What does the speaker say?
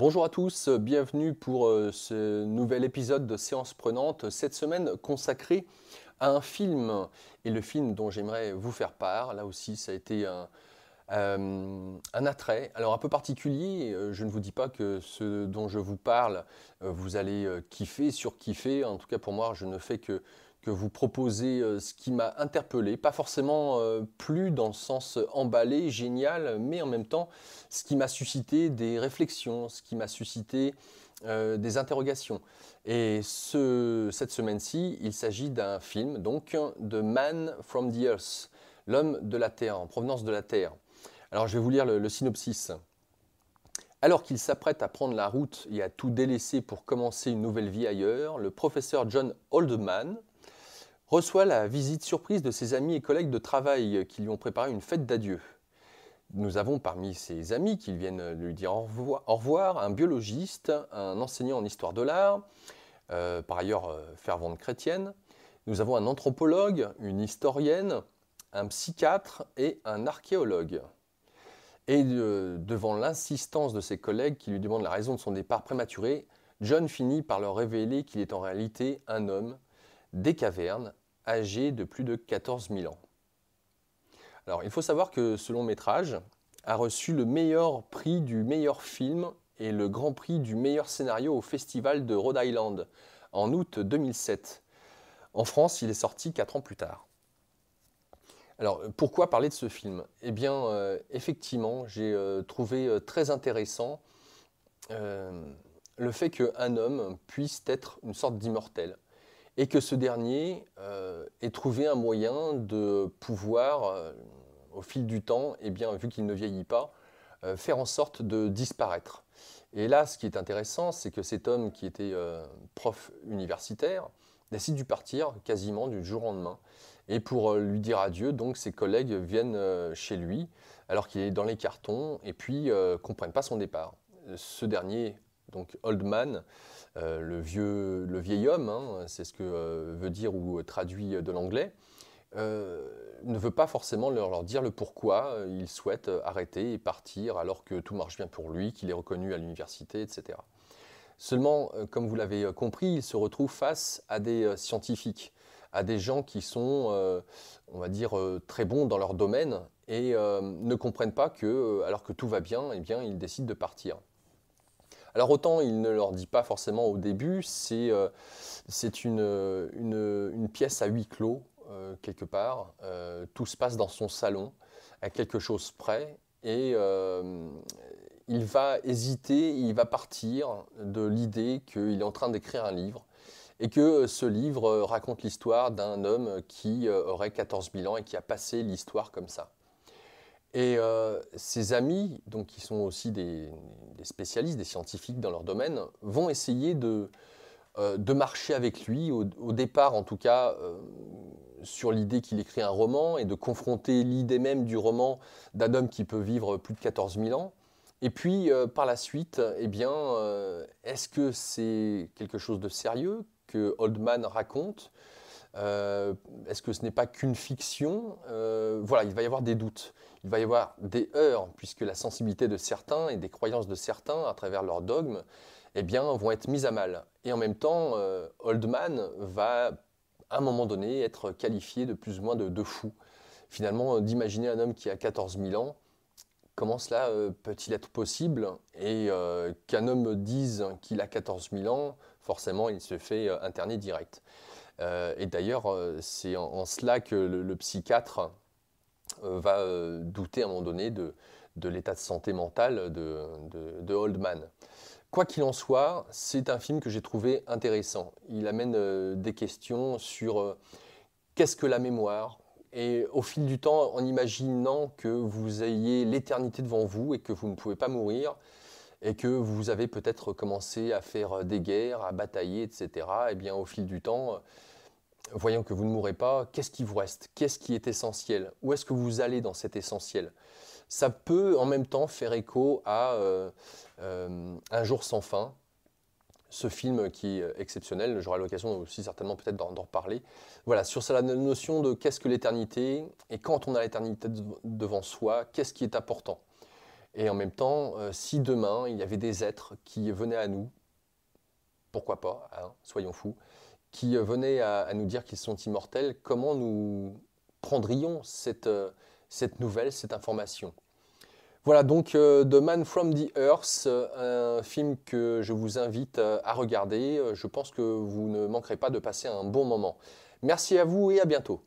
Bonjour à tous, bienvenue pour ce nouvel épisode de Séance Prenante, cette semaine consacrée à un film, et le film dont j'aimerais vous faire part, là aussi ça a été un attrait, alors un peu particulier, je ne vous dis pas que ce dont je vous parle, vous allez kiffer, surkiffer, en tout cas pour moi je ne fais que vous proposer ce qui m'a interpellé, pas forcément plus dans le sens emballé, génial, mais en même temps ce qui m'a suscité des réflexions, ce qui m'a suscité des interrogations. Et cette semaine-ci, il s'agit d'un film, donc de Man from the Earth, l'homme de la Terre, en provenance de la Terre. Alors je vais vous lire le synopsis. Alors qu'il s'apprête à prendre la route et à tout délaisser pour commencer une nouvelle vie ailleurs, le professeur John Oldman reçoit la visite surprise de ses amis et collègues de travail qui lui ont préparé une fête d'adieu. Nous avons parmi ses amis qui viennent lui dire au revoir un biologiste, un enseignant en histoire de l'art, par ailleurs fervente chrétienne. Nous avons un anthropologue, une historienne, un psychiatre et un archéologue. Et devant l'insistance de ses collègues qui lui demandent la raison de son départ prématuré, John finit par leur révéler qu'il est en réalité un homme des cavernes, âgé de plus de 14 000 ans. Alors, il faut savoir que ce long métrage a reçu le meilleur prix du meilleur film et le grand prix du meilleur scénario au Festival de Rhode Island en août 2007. En France, il est sorti 4 ans plus tard. Alors, pourquoi parler de ce film? Eh bien, effectivement, j'ai trouvé très intéressant le fait qu'un homme puisse être une sorte d'immortel et que ce dernier ait trouvé un moyen de pouvoir, au fil du temps, eh bien, vu qu'il ne vieillit pas, faire en sorte de disparaître. Et là, ce qui est intéressant, c'est que cet homme qui était prof universitaire décide de partir quasiment du jour au lendemain. Et pour lui dire adieu, donc ses collègues viennent chez lui alors qu'il est dans les cartons et puis comprennent pas son départ. Ce dernier, donc Oldman, le vieil homme, hein, c'est ce que veut dire ou traduit de l'anglais, ne veut pas forcément leur dire le pourquoi il souhaite arrêter et partir alors que tout marche bien pour lui, qu'il est reconnu à l'université, etc. Seulement, comme vous l'avez compris, il se retrouve face à des scientifiques, à des gens qui sont, on va dire, très bons dans leur domaine et ne comprennent pas que, alors que tout va bien, eh bien, ils décident de partir. Alors autant il ne leur dit pas forcément au début, c'est une pièce à huis clos, quelque part. Tout se passe dans son salon, à quelque chose près, et il va hésiter, il va partir de l'idée qu'il est en train d'écrire un livre, et que ce livre raconte l'histoire d'un homme qui aurait 14 000 ans et qui a passé l'histoire comme ça. Et ses amis, donc, qui sont aussi des spécialistes, des scientifiques dans leur domaine, vont essayer de marcher avec lui, au départ en tout cas, sur l'idée qu'il écrit un roman et de confronter l'idée même du roman d'un homme qui peut vivre plus de 14 000 ans. Et puis par la suite, eh bien, est-ce que c'est quelque chose de sérieux que Oldman raconte? Est-ce que ce n'est pas qu'une fiction? Voilà, il va y avoir des doutes, il va y avoir des heurts, puisque la sensibilité de certains et des croyances de certains, à travers leurs dogmes, eh bien, vont être mises à mal. Et en même temps, Oldman va, à un moment donné, être qualifié de plus ou moins de fou. Finalement, d'imaginer un homme qui a 14 000 ans, comment cela peut-il être possible? Et qu'un homme dise qu'il a 14 000 ans, forcément, il se fait interner direct. Et d'ailleurs, c'est en cela que le psychiatre va douter à un moment donné de l'état de santé mentale de Oldman. Quoi qu'il en soit, c'est un film que j'ai trouvé intéressant. Il amène des questions sur qu'est-ce que la mémoire, et au fil du temps, en imaginant que vous ayez l'éternité devant vous et que vous ne pouvez pas mourir, et que vous avez peut-être commencé à faire des guerres, à batailler, etc., et bien au fil du temps, voyant que vous ne mourrez pas, qu'est-ce qui vous reste? Qu'est-ce qui est essentiel? Où est-ce que vous allez dans cet essentiel? Ça peut en même temps faire écho à Un jour sans fin, ce film qui est exceptionnel, j'aurai l'occasion aussi certainement peut-être d'en reparler. Voilà, sur la notion de qu'est-ce que l'éternité, et quand on a l'éternité devant soi, qu'est-ce qui est important? Et en même temps, si demain, il y avait des êtres qui venaient à nous, pourquoi pas, hein, soyons fous, qui venaient à nous dire qu'ils sont immortels, comment nous prendrions cette nouvelle, cette information? Voilà donc The Man from the Earth, un film que je vous invite à regarder. Je pense que vous ne manquerez pas de passer un bon moment. Merci à vous et à bientôt.